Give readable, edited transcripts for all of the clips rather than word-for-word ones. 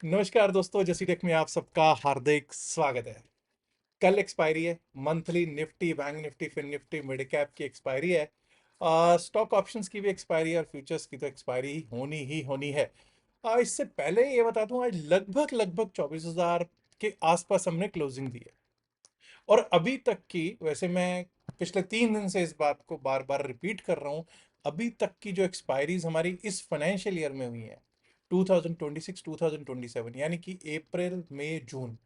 नमस्कार दोस्तों, जैसी टेक में आप सबका हार्दिक स्वागत है। कल एक्सपायरी है। Monthly Nifty, bank Nifty, fin Nifty, mid cap की एक्सपायरी है। स्टॉक ऑप्शंस की भी एक्सपायरी है और फ्यूचर्स की तो एक्सपायरी ही होनी है। इससे पहले ये बता दूं, आज लगभग लगभग 24,000 के आसपास हमने क्लोजिंग दी है। और अभी तक की, वैसे मैं पिछले 3 दिन से इस बात को बार बार रिपीट कर रहा हूं, अभी तक की जो एक्सपायरीज हमारी इस फाइनेंशियल ईयर में हुई है 2026 2027, यानी कि अप्रैल मई जून,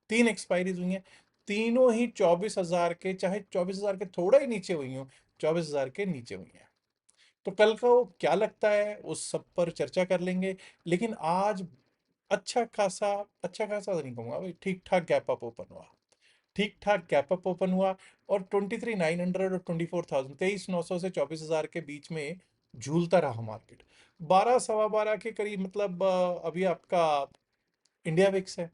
3 एक्सपायरीज हुई हैं। तीनों ही 24,000 के, चाहे 24,000 के थोड़ा ही नीचे हुई हो, 24,000 के नीचे हुई हैं। तो कल का वो क्या लगता है, उस सब पर चर्चा कर लेंगे। लेकिन आज अच्छा खासा तो नहीं कहूंगा भाई, ठीक ठाक गैप अप ओपन हुआ। ठीक ठाक गैप अप ओपन हुआ। और 23,900 और 24,000, 23,900 से 24,000 के बीच में झूलता रहा मार्केट। 12 सवा 12 के करीब, मतलब अभी आपका इंडिया विक्स है,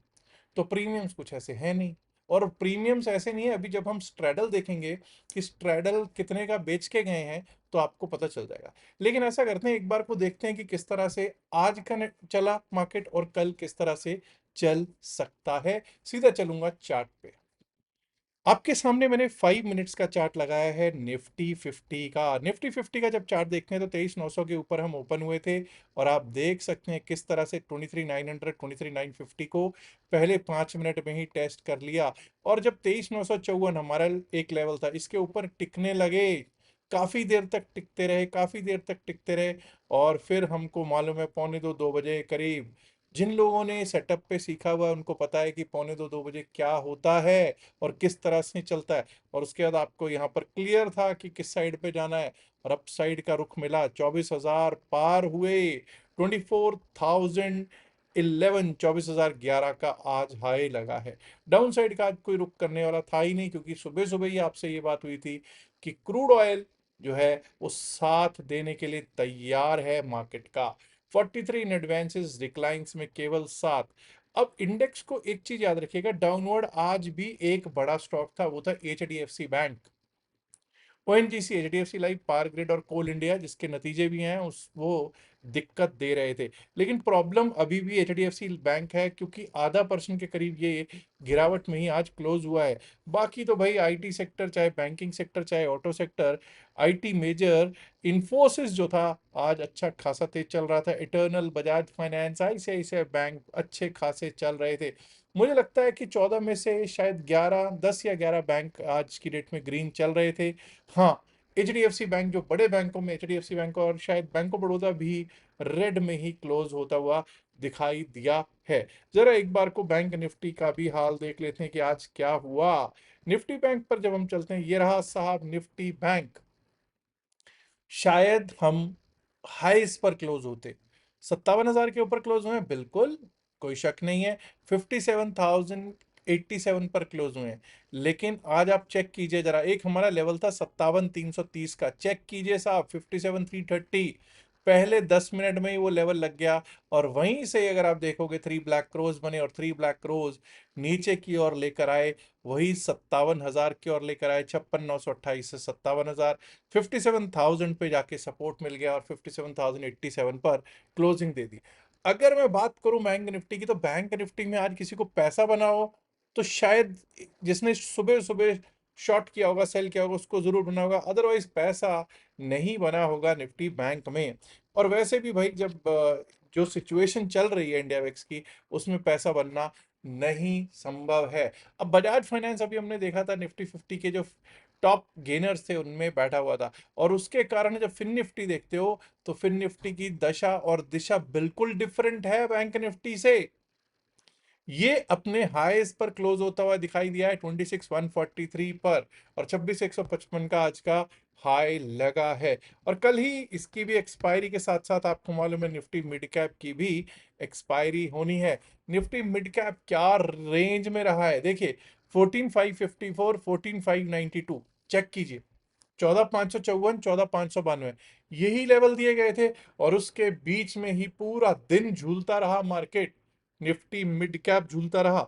तो प्रीमियम्स कुछ ऐसे हैं नहीं। और प्रीमियम्स ऐसे नहीं है, अभी जब हम स्ट्रेडल देखेंगे कि स्ट्रेडल कितने का बेच के गए हैं, तो आपको पता चल जाएगा। लेकिन ऐसा करते हैं, एक बार को देखते हैं कि किस तरह से आज का चला मार्केट और कल किस तरह से चल सकता है। सीधा चलूंगा चार्ट पे। आपके सामने मैंने 5 मिनट्स का चार्ट लगाया है निफ्टी 50 का जब चार्ट देखते हैं तो 23,900 के ऊपर हम ओपन हुए थे। और आप देख सकते हैं किस तरह से 23,900 23,950 को पहले 5 मिनट में ही टेस्ट कर लिया। और जब 23,954 हमारा एक लेवल था, इसके ऊपर टिकने लगे, काफी देर तक टिकते रहे। और फिर हमको मालूम है, पौने 2 बजे करीब, जिन लोगों ने सेटअप पे सीखा हुआ है उनको पता है कि पौने 2 बजे क्या होता है और किस तरह से चलता है। और उसके बाद आपको यहाँ पर क्लियर था कि किस साइड पे जाना है। और अप साइड का रुख मिला, 24,000 पार हुए। 24,011, 24,011 का आज हाई लगा है। डाउन साइड का आज कोई रुख करने वाला था ही नहीं, क्योंकि सुबह सुबह ही आपसे ये बात हुई थी कि क्रूड ऑयल जो है वो साथ देने के लिए तैयार है मार्केट का। 43 इन एडवांसेस, डिक्लाइंस में केवल 7। अब इंडेक्स को एक चीज याद रखिएगा, डाउनवर्ड आज भी एक बड़ा स्टॉक था, वो था HDFC bank, ONGC, HDFC life, power grid और कोल इंडिया, जिसके नतीजे भी हैं उस वो दिक्कत दे रहे थे। लेकिन प्रॉब्लम अभी भी एचडीएफसी बैंक है, क्योंकि ½ % के करीब ये गिरावट में ही आज क्लोज हुआ है। बाकी तो भाई आईटी सेक्टर, चाहे बैंकिंग सेक्टर, चाहे auto sector, IT major, Infosys जो था आज अच्छा खासा तेज चल रहा था। Eternal, Bajaj finance, ICICI bank अच्छे खासे चल रहे थे। मुझे लगता है कि 14 में से शायद 11, 10 या 11 बैंक आज की डेट में ग्रीन चल रहे थे। हाँ, एचडीएफसी बैंक, जो बड़े बैंकों में एचडीएफसी बैंक और शायद बैंक ऑफ बड़ौदा भी रेड में ही क्लोज होता हुआ दिखाई दिया है। जरा एक बार को बैंक निफ्टी का भी हाल देख लेते हैं कि आज क्या हुआ। निफ्टी बैंक पर जब हम चलते हैं, ये रहा साहब निफ्टी बैंक। शायद हम हाईस पर क्लोज होते, 57,000 के ऊपर क्लोज हुए हैं, बिल्कुल कोई शक नहीं है। 57,087 पर क्लोज हुए हैं। लेकिन आज आप चेक कीजिए जरा, एक हमारा लेवल था 57,330 का, चेक कीजिए साहब, 57,330, पहले 10 मिनट में ही वो लेवल लग गया। और वहीं से अगर आप देखोगे, 3 ब्लैक क्रोज बने और 3 ब्लैक क्रोज नीचे की ओर लेकर आए, वही 57,000 की ओर लेकर आए, 56,928 से 57,000, 57,000 पे जाके सपोर्ट मिल गया और 57,087 पर क्लोजिंग दे दी। अगर मैं बात करूं बैंक निफ्टी की, तो बैंक निफ्टी में आज किसी को पैसा बना हो तो शायद जिसने सुबह सुबह शॉर्ट किया होगा, सेल किया होगा, उसको जरूर बना होगा, अदरवाइज पैसा नहीं बना होगा निफ्टी बैंक में। और वैसे भी भाई, जब जो सिचुएशन चल रही है इंडिया वेक्स की, उसमें पैसा बनना नहीं संभव है। अब बजाज फाइनेंस, अभी हमने देखा था निफ्टी 50 के जो टॉप गेनर्स थे उनमें बैठा हुआ था। और उसके कारण जब फिन निफ्टी देखते हो, तो फिन निफ्टी की दशा और दिशा बिल्कुल डिफरेंट है बैंक निफ्टी से। ये अपने हाईस पर क्लोज होता हुआ दिखाई दिया है 26,143 पर। और 26,155 का आज का हाई लगा है। और कल ही इसकी भी एक्सपायरी के साथ साथ आपको मालूम है निफ्टी मिड कैप की भी एक्सपायरी होनी है। निफ्टी मिड कैप क्या रेंज में रहा है देखिए, 14,554, 14,592, चेक कीजिए। 14,554, 14,592, यही लेवल दिए गए थे। और उसके बीच में ही पूरा दिन झूलता रहा मार्केट, निफ्टी मिड कैप झूलता रहा,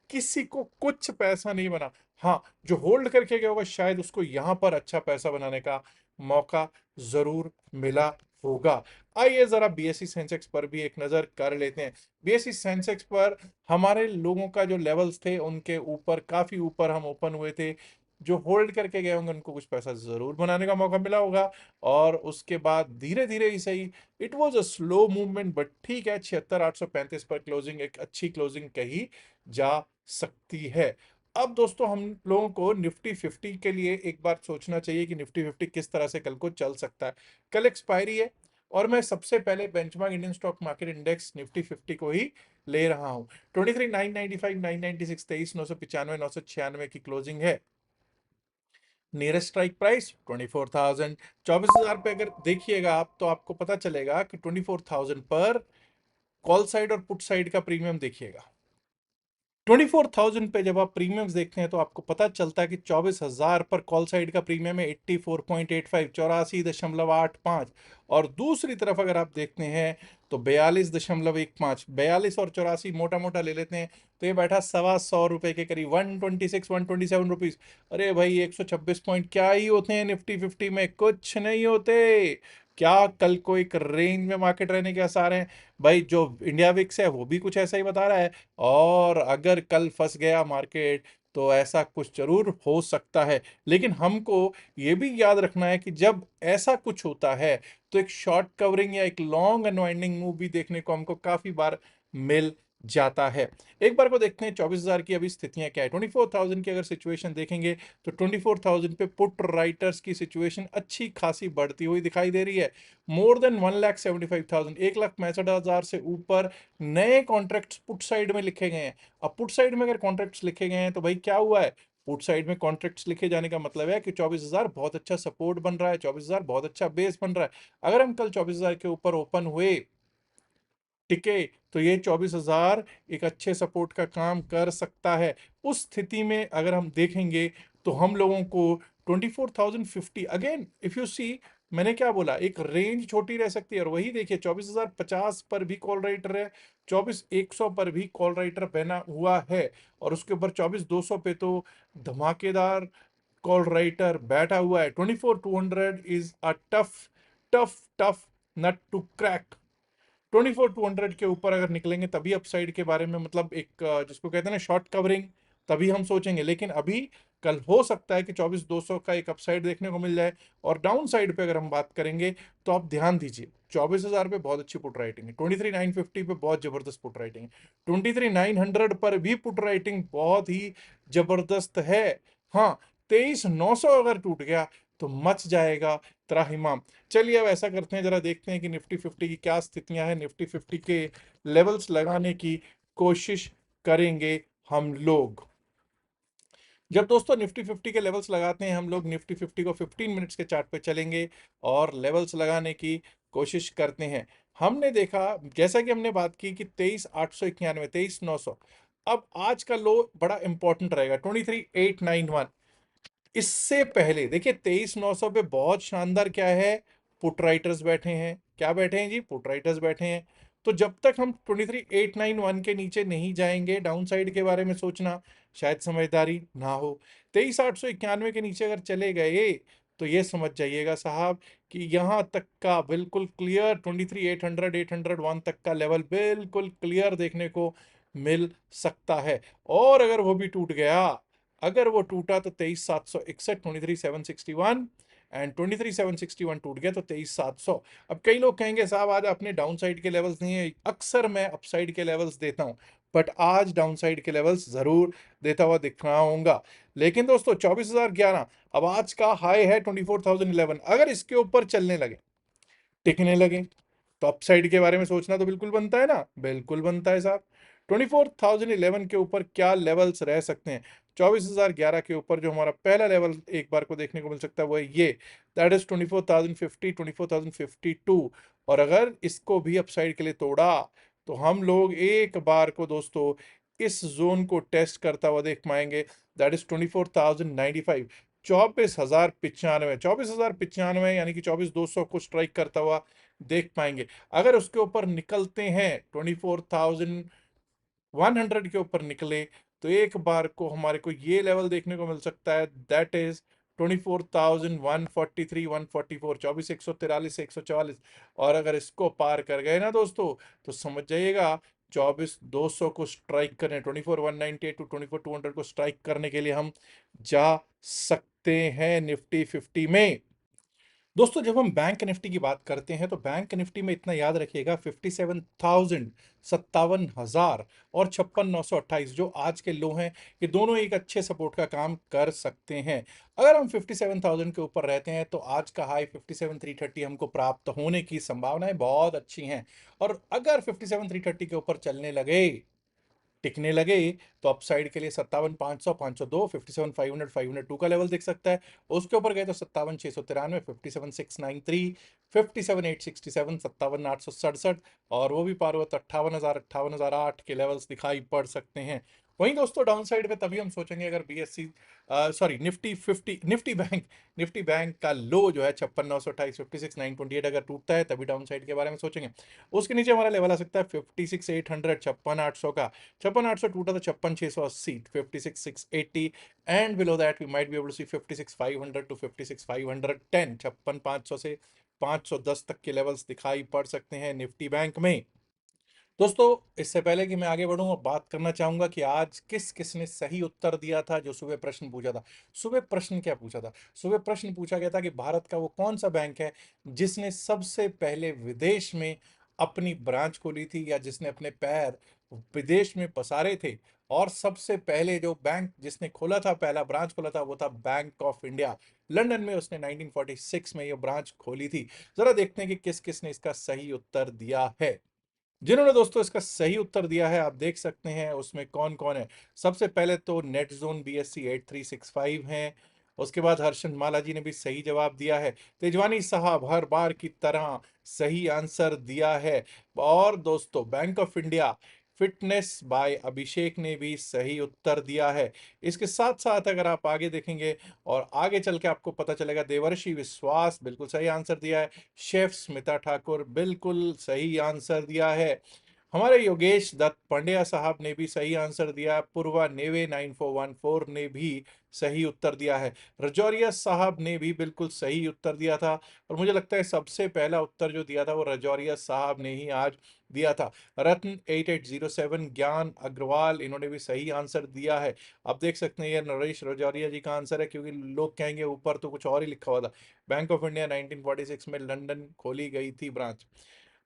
किसी को कुछ पैसा नहीं बना। हाँ, जो होल्ड करके गया होगा शायद उसको यहां पर अच्छा पैसा बनाने का मौका जरूर मिला होगा। आइए जरा बीएसई सेंसेक्स पर भी एक नजर कर लेते हैं। बीएसई सेंसेक्स पर हमारे लोगों का जो लेवल्स थे उनके ऊपर, काफी ऊपर हम ओपन हुए थे। जो होल्ड करके गए होंगे उनको कुछ पैसा जरूर बनाने का मौका मिला होगा, और उसके बाद धीरे धीरे ही सही, it was a slow movement, but ठीक है, 76,835 पर क्लोजिंग एक अच्छी क्लोजिंग कही जा सकती है। अब दोस्तों हम लोगों को निफ्टी 50 के लिए एक बार सोचना चाहिए कि निफ्टी 50 किस तरह से कल को चल सकता है। कल एक्सपायरी है, और मैं सबसे पहले benchmark Indian stock market index Nifty 50 को ही ले रहा हूं। 23,995, 996, 23,995, 996 की क्लोजिंग है। Nearest strike price 24,000। 24,000 पे अगर देखिएगा आप, तो आपको पता चलेगा कि 24,000 पर कॉल साइड और पुट साइड का प्रीमियम देखिएगा। 24,000 पे जब आप प्रीमियम्स देखते हैं तो आपको पता चलता है कि 24,000 पर कॉल साइड का प्रीमियम है 84.85, 84.85। और दूसरी तरफ अगर आप देखते हैं तो 42.15, 42 और 84 मोटा मोटा ले लेते हैं, तो ये बैठा ₹125 के करीब, 126, 127 रुपीज। अरे भाई 126 पॉइंट क्या ही होते हैं निफ्टी 50 में, कुछ नहीं होते। क्या कल को एक रेंज में मार्केट रहने के आसार हैं? भाई जो इंडिया विक्स है वो भी कुछ ऐसा ही बता रहा है, और अगर कल फंस गया मार्केट तो ऐसा कुछ जरूर हो सकता है। लेकिन हमको ये भी याद रखना है कि जब ऐसा कुछ होता है तो एक शॉर्ट कवरिंग या एक लॉन्ग अनवाइंडिंग मूव भी देखने को हमको काफी बार मिल जाता है। एक बार को देखते हैं 24,000 की अभी स्थितियां क्या है। 24,000 की अगर सिचुएशन देखेंगे तो 24,000 पे पुट राइटर्स की सिचुएशन अच्छी खासी बढ़ती हुई दिखाई दे रही है। मोर देन 1,75,000, 1,65,000 से ऊपर नए कॉन्ट्रैक्ट्स पुट साइड में लिखे गए हैं। अब पुट साइड में अगर कॉन्ट्रैक्ट्स लिखे गए हैं तो भाई क्या हुआ है? पुट साइड में कॉन्ट्रैक्ट्स लिखे जाने का मतलब है कि 24,000 बहुत अच्छा सपोर्ट बन रहा है, 24,000 बहुत अच्छा बेस बन रहा है। अगर हम कल 24,000 के ऊपर ओपन हुए, टिके, तो ये 24,000 एक अच्छे सपोर्ट का काम कर सकता है। उस स्थिति में अगर हम देखेंगे तो हम लोगों को 24,050, अगेन इफ यू सी, मैंने क्या बोला, एक रेंज छोटी रह सकती है, और वही देखिए 24,050 पर भी कॉल राइटर है, 24,100 पर भी कॉल राइटर बना हुआ है, और उसके ऊपर 24,200 पे तो धमाकेदार कॉल राइटर बैठा हुआ है। 24,200 is a tough tough tough nut to crack. 24,200 के ऊपर अगर निकलेंगे तभी अपसाइड के बारे में, मतलब एक जिसको कहते हैं ना शॉर्ट कवरिंग, तभी हम सोचेंगे। लेकिन अभी कल हो सकता है कि 24,200 का एक अपसाइड देखने को मिल जाए। और डाउन साइड पे अगर हम बात करेंगे तो आप ध्यान दीजिए, 24,000 पे बहुत अच्छी पुट राइटिंग है, 23,950 पे बहुत जबरदस्त पुट राइटिंग है, 23,900 पर भी पुट राइटिंग बहुत ही जबरदस्त है। हाँ, 23,900 अगर टूट गया तो मच जाएगा त्राहिमाम। चलिए अब ऐसा करते हैं, जरा देखते हैं कि निफ्टी 50 की क्या स्थितियां हैं। निफ्टी 50 के लेवल्स लगाने की कोशिश करेंगे हम लोग। जब दोस्तों निफ्टी 50 के लेवल्स लगाते हैं हम लोग, निफ्टी 50 को 15 मिनट्स के चार्ट पे चलेंगे और लेवल्स लगाने की कोशिश करते हैं। हमने देखा, जैसा कि हमने बात की कि 23,891, 23,900। अब आज का लो बड़ा इंपॉर्टेंट रहेगा, 23,891। इससे पहले देखिए 23,900 पे बहुत शानदार क्या है, पुट राइटर्स बैठे हैं। क्या बैठे हैं जी? पुट राइटर्स बैठे हैं। तो जब तक हम 23,891 के नीचे नहीं जाएंगे, डाउन साइड के बारे में सोचना शायद समझदारी ना हो। 23,891 के नीचे अगर चले गए तो ये समझ जाइएगा साहब कि यहां तक का बिल्कुल क्लियर 23,800, 801 तक का लेवल बिल्कुल क्लियर देखने को मिल सकता है। और अगर वो भी टूट गया, अगर वो टूटा तो 23,761, 23,761, एंड 23,761 टूट गया तो 23,700। अब कई लोग कहेंगे साहब आज आपने डाउन साइड के लेवल्स नहीं है। अक्सर मैं अपसाइड के लेवल्स देता हूं, बट आज डाउन साइड के लेवल्स जरूर देता हुआ दिख रहा हूंगा। लेकिन दोस्तों 24,011, अब आज का हाई है 24,011, अगर इसके ऊपर चलने लगे, टिकने लगे, तो अपसाइड के बारे में सोचना तो बिल्कुल बनता है ना, बिल्कुल बनता है साहब। 24,011 के ऊपर क्या लेवल्स रह सकते हैं? 24,011 के ऊपर जो हमारा पहला लेवल एक बार को देखने को मिल सकता है वो है ये, दैट इज 24,050, 24,052। और अगर इसको भी अपसाइड के लिए तोड़ा तो हम लोग एक बार को दोस्तों इस जोन को टेस्ट करता हुआ देख पाएंगे, दैट इज 24,095। 24,095, 24,095 यानी कि 24,200 को स्ट्राइक करता हुआ देख पाएंगे। अगर उसके ऊपर निकलते हैं, 24,100 के ऊपर निकले, तो एक बार को हमारे को ये लेवल देखने को मिल सकता है, दैट इज 24,143, 144, 24,143, 144। और अगर इसको पार कर गए ना दोस्तों, तो समझ जाइएगा 24,200 को स्ट्राइक करने, 24,198 टू 24,200 को स्ट्राइक करने के लिए हम जा सकते हैं निफ्टी 50 में। दोस्तों जब हम बैंक निफ्टी की बात करते हैं तो बैंक निफ्टी में इतना याद रखिएगा, 57,000, 57,000 और 56,928 जो आज के लो हैं, ये दोनों एक अच्छे सपोर्ट का काम कर सकते हैं। अगर हम 57,000 के ऊपर रहते हैं तो आज का हाई 57,330 हमको प्राप्त होने की संभावनाएं बहुत अच्छी हैं। और अगर 57,330 के ऊपर चलने लगे, टिकने लगे, तो अपसाइड के लिए 57,500, 502, 57,500, 502 का लेवल दिख सकता है। उसके ऊपर गए तो 57,693, 57,693, 57,867, 57,867, और वो भी पार हुआ तो 58,000, 58,008 के लेवल्स दिखाई पड़ सकते हैं। वहीं दोस्तों डाउन साइड पे तभी हम सोचेंगे अगर BSc sorry Nifty 50, Nifty bank का लो जो है 56,928, 56,928 अगर टूटता है तभी डाउन साइड के बारे में सोचेंगे। उसके नीचे हमारा लेवल आ सकता है 56,800, 56,800 का। 56,800 टूटा तो 56,680, 56,680, and below that we might be able to see 56,500 to 56,510, 56,500 से 510 तक के लेवल्स दिखाई पड़ सकते हैं निफ्टी बैंक में। दोस्तों इससे पहले कि मैं आगे बढ़ूं और बात करना चाहूंगा कि आज किस किसने सही उत्तर दिया था जो सुबह प्रश्न पूछा था। सुबह प्रश्न क्या पूछा था? सुबह प्रश्न पूछा गया था कि भारत का वो कौन सा बैंक है जिसने सबसे पहले विदेश में अपनी ब्रांच खोली थी, या जिसने अपने पैर विदेश में पसारे थे। और सबसे पहले जो बैंक जिसने खोला था, पहला ब्रांच खोला था, वो था बैंक ऑफ इंडिया। लंदन में उसने 1946 में ये ब्रांच खोली थी। जरा देखते हैं कि किस किसने इसका सही उत्तर दिया है। जिन्होंने दोस्तों इसका सही उत्तर दिया है, आप देख सकते हैं उसमें कौन कौन है। सबसे पहले तो नेट जोन बीएससी 8365 हैं। उसके बाद हर्षन माला जी ने भी सही जवाब दिया है। तेजवानी साहब हर बार की तरह सही आंसर दिया है। और दोस्तों bank of India fitness by Abhishek ने भी सही उत्तर दिया है। इसके साथ साथ अगर आप आगे देखेंगे और आगे चल के आपको पता चलेगा, देवर्षि विश्वास बिल्कुल सही आंसर दिया है। शेफ स्मिता ठाकुर बिल्कुल सही आंसर दिया है। हमारे योगेश दत्त पांड्या साहब ने भी सही आंसर दिया। पूर्वा नेवे 9414 ने भी सही उत्तर दिया है। रजौरिया साहब ने भी बिल्कुल सही उत्तर दिया था। और मुझे लगता है सबसे पहला उत्तर जो दिया था वो रजौरिया साहब ने ही आज दिया था। रत्न 8807 ज्ञान अग्रवाल, इन्होंने भी सही आंसर दिया है। आप देख सकते हैं ये नरेश रजौरिया जी का आंसर है, क्योंकि लोग कहेंगे ऊपर तो कुछ और ही लिखा हुआ था। बैंक ऑफ इंडिया 1946 में लंदन खोली गई थी ब्रांच।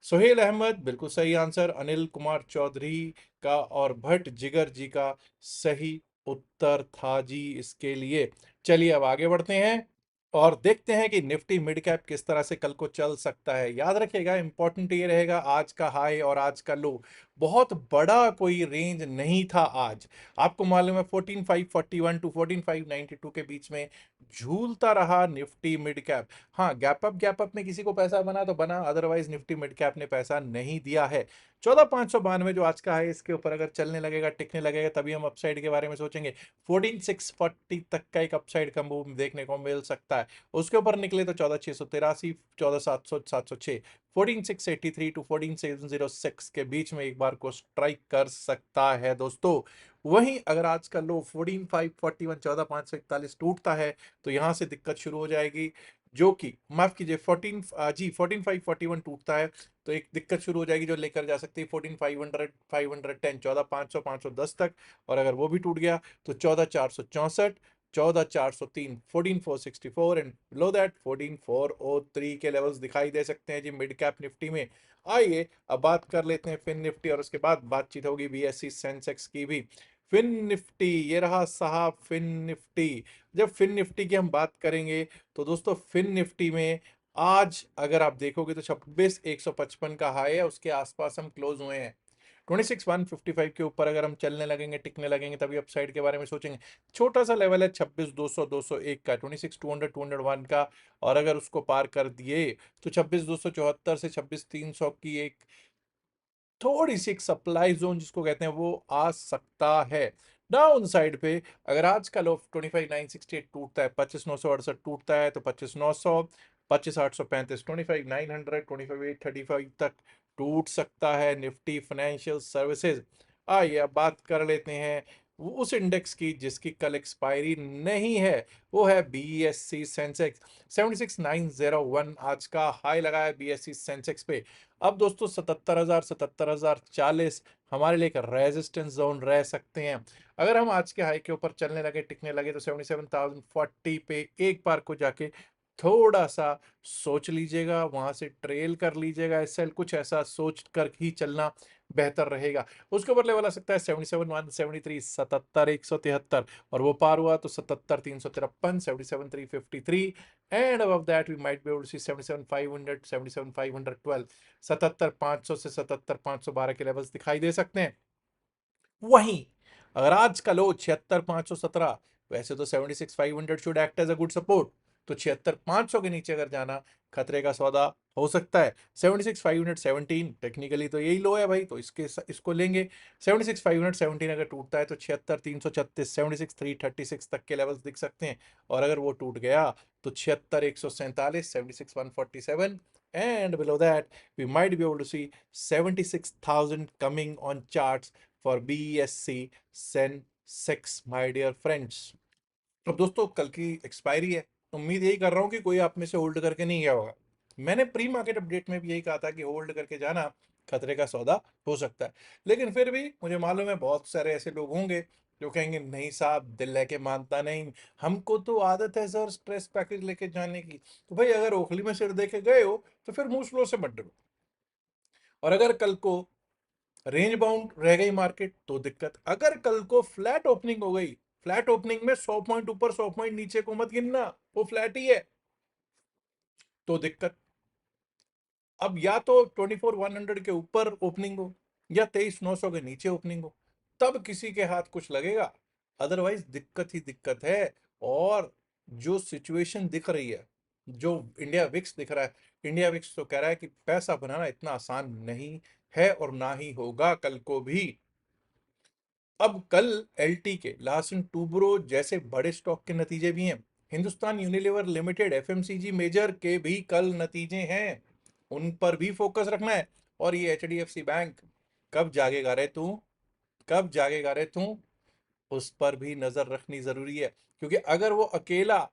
सोहेल अहमद बिल्कुल सही आंसर। अनिल कुमार चौधरी का और भट्ट जिगर जी का सही उत्तर था जी इसके लिए। चलिए अब आगे बढ़ते हैं और देखते हैं कि निफ्टी मिड कैप किस तरह से कल को चल सकता है। याद रखिएगा इंपॉर्टेंट ये रहेगा, आज का हाई और आज का लो बहुत बड़ा कोई रेंज नहीं था आज। आपको मालूम है 14,541 टू 14,592 के बीच में झूलता रहा निफ्टी मिड कैप। हाँ, गैप अप में किसी को पैसा बना तो बना, अदरवाइज निफ्टी मिड कैप ने पैसा नहीं दिया है। 14,592 जो आज का है, इसके ऊपर अगर चलने लगेगा, टिकने लगेगा, तभी हम अपसाइड के बारे में सोचेंगे। 14,640 तक का एक अपसाइड का मूव देखने को मिल सकता है। उसके ऊपर निकले तो 14,683, 14,700, 706, 14,683 टू 14,706 के बीच में एक बार को स्ट्राइक कर सकता है दोस्तों। वहीं अगर आज का लो 14,541, 14,541 टूटता है तो यहां से दिक्कत शुरू हो जाएगी, जो कि माफ कीजिए 14,541 टूटता है तो एक दिक्कत शुरू हो जाएगी जो लेकर जा सकती है 14,500, 510, 14,500, 510 तक। और अगर वो भी टूट गया तो 14,464, 14,403, 14,464 एंड बिलो दैट 14,403 के लेवल्स दिखाई दे सकते हैं जी मिड कैप निफ्टी में। आइए अब बात कर लेते हैं फिन निफ्टी, और उसके बाद बातचीत होगी बीएससी सेंसेक्स की भी। फिन निफ्टी ये रहा साहब, फिन निफ्टी। जब फिन निफ्टी की हम बात करेंगे तो दोस्तों फिन निफ्टी में आज अगर आप देखोगे तो 26,155 का हाई है, उसके आसपास हम क्लोज हुए हैं। 26,155 के ऊपर अगर हम चलने लगेंगे, टिकने लगेंगे, तभी अपसाइड के बारे में सोचेंगे। छोटा सा लेवल है 26,200, 201 का, 26,200, 201 का। और अगर उसको पार कर दिए तो 26,274 से 26,300 की एक थोड़ी सी एक सप्लाई जोन जिसको कहते हैं वो आ सकता है। डाउन साइड पे अगर आज का लो 25,968 टूटता है, 25,968 टूटता है तो 25,900, 25,835, 25,900, 25,835 तक टूट सकता है निफ्टी फाइनेंशियल सर्विसेज। आइए अब बात कर लेते हैं उस इंडेक्स की जिसकी कल एक्सपायरी नहीं है, वो है बीएससी सेंसेक्स 76901। आज का हाई लगा है बीएससी सेंसेक्स पे। अब दोस्तों 77,000 हमारे लिए एक रेजिस्टेंस जोन रह सकते हैं। अगर हम आज के हाई के ऊपर चलने लगे, टिकने लगे, तो 77,040 पे एक बार को जाके थोड़ा सा सोच लीजिएगा, वहां से ट्रेल कर लीजिएगा एसएल, कुछ ऐसा सोच कर ही चलना बेहतर रहेगा। उसके ऊपर लेवल आ सकता है 77,173, 77,173, और वो पार हुआ तो 77,353, 77,353, and above that we might be able to see 77,500, 77,512, 77,500 से 77,512 के लेवल्स दिखाई दे सकते हैं। वहीं अगर आज का लो 76,517, वैसे तो 76,500 should act as a good support, तो 76,500 के नीचे अगर जाना खतरे का सौदा हो सकता है। 76,517 टेक्निकली तो यही लो है भाई, तो इसको लेंगे। 76,517 अगर टूटता है तो 76,336, 76,336 तक के लेवल्स दिख सकते हैं। और अगर वो टूट गया तो 76,147, 76,147, and below that we might be able to see 76,000 coming on charts for BSC Sensex, my dear friends. अब दोस्तों कल की एक्सपायरी है, उम्मीद यही कर रहा हूं कि कोई आप में से होल्ड करके नहीं गया होगा। मैंने प्री मार्केट अपडेट में भी यही कहा था कि होल्ड करके जाना खतरे का सौदा हो सकता है। लेकिन फिर भी मुझे मालूम है बहुत सारे ऐसे लोग होंगे जो कहेंगे नहीं साहब, दिल लेके मानता नहीं, हमको तो आदत है सर स्ट्रेस पैकेज लेके जाने की। तो भाई अगर ओखली में सिर देके गए हो तो फिर मुंह स्लो से मत डरो। और अगर कल को रेंज बाउंड रह गई मार्केट तो दिक्कत, अगर कल को फ्लैट ओपनिंग हो गई, फ्लैट ओपनिंग में 100 पॉइंट ऊपर 100 पॉइंट नीचे को मत गिनना, वो फ्लैट ही है, तो दिक्कत। अब या तो 24,100 के ऊपर ओपनिंग हो या 23,900 के नीचे ओपनिंग हो, तब किसी के हाथ कुछ लगेगा, अदरवाइज दिक्कत ही दिक्कत है। और जो सिचुएशन दिख रही है, जो इंडिया विक्स दिख रहा है, इंडिया विक्स तो कह रहा है कि पैसा बनाना इतना आसान नहीं है और ना ही होगा कल को भी। अब कल एलटी के, लार्सन टूब्रो जैसे बड़े स्टॉक के नतीजे भी हैं। Hindustan Unilever Limited FMCG major के भी कल नतीजे हैं, उन पर भी फोकस रखना है। और ये एचडीएफसी बैंक, कब जागेगा रे तू, कब जागेगा रे तू, उस पर भी नजर रखनी जरूरी है। क्योंकि अगर वो अकेला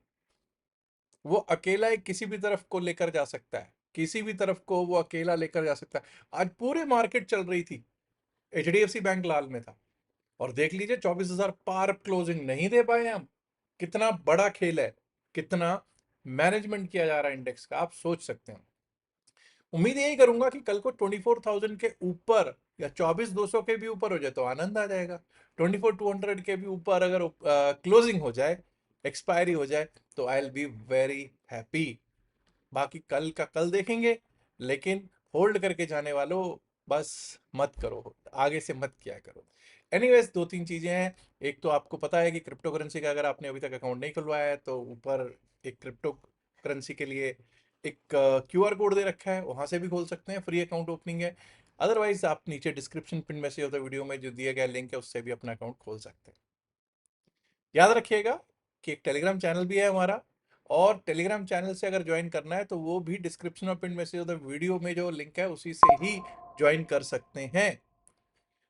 एक किसी भी तरफ को लेकर जा सकता है, किसी भी तरफ को वो अकेला लेकर जा सकता है। आज पूरे मार्केट चल रही थी, एचडीएफसी बैंक लाल में था, और देख लीजिए 24,000 पार क्लोजिंग नहीं दे पाए हम। कितना बड़ा खेल है, कितना मैनेजमेंट किया जा रहा है इंडेक्स का, आप सोच सकते हैं। उम्मीद यही करूंगा कि कल को 24,000 के ऊपर या 24,200 के भी ऊपर हो जाए तो आनंद आ जाएगा। 24,200 के भी ऊपर अगर क्लोजिंग हो जाए, एक्सपायरी हो जाए, तो I will be very happy. बाकी कल का कल देखेंगे, लेकिन होल्ड करके जाने वालों बस मत करो, आगे से मत किया करो। एनीवेज, दो तीन चीजें हैं। एक तो आपको पता है कि क्रिप्टो करेंसी का अगर आपने अभी तक अकाउंट नहीं खुलवाया है तो ऊपर एक क्रिप्टो करेंसी के लिए एक क्यूआर कोड दे रखा है, वहां से भी खोल सकते हैं, फ्री अकाउंट ओपनिंग है। अदरवाइज आप नीचे description pin message of the video में जो दिया गया लिंक है उससे भी अपना अकाउंट खोल सकते हैं। याद रखिएगा कि एक टेलीग्राम चैनल भी है हमारा, और टेलीग्राम चैनल से अगर ज्वाइन करना है तो वो भी डिस्क्रिप्शन और pin message of the video में जो लिंक है उसी से ही ज्वाइन कर सकते हैं।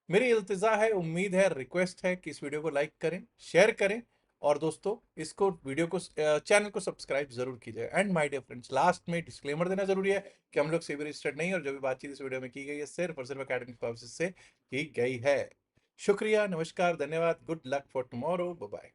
मेरी इल्तिजा है, उम्मीद है, रिक्वेस्ट है कि इस वीडियो को लाइक करें, शेयर करें, और दोस्तों इसको वीडियो को चैनल को सब्सक्राइब जरूर कीजिए। And my dear friends, last में डिस्क्लेमर देना जरूरी है कि हम लोग सेबी रजिस्टर्ड नहीं, और जो भी बातचीत इस वीडियो में की गई है सिर्फ और सिर्फ एकेडमिक पर्पसेस से की गई है। शुक्रिया, नमस्कार, धन्यवाद, good luck for tomorrow, bye bye.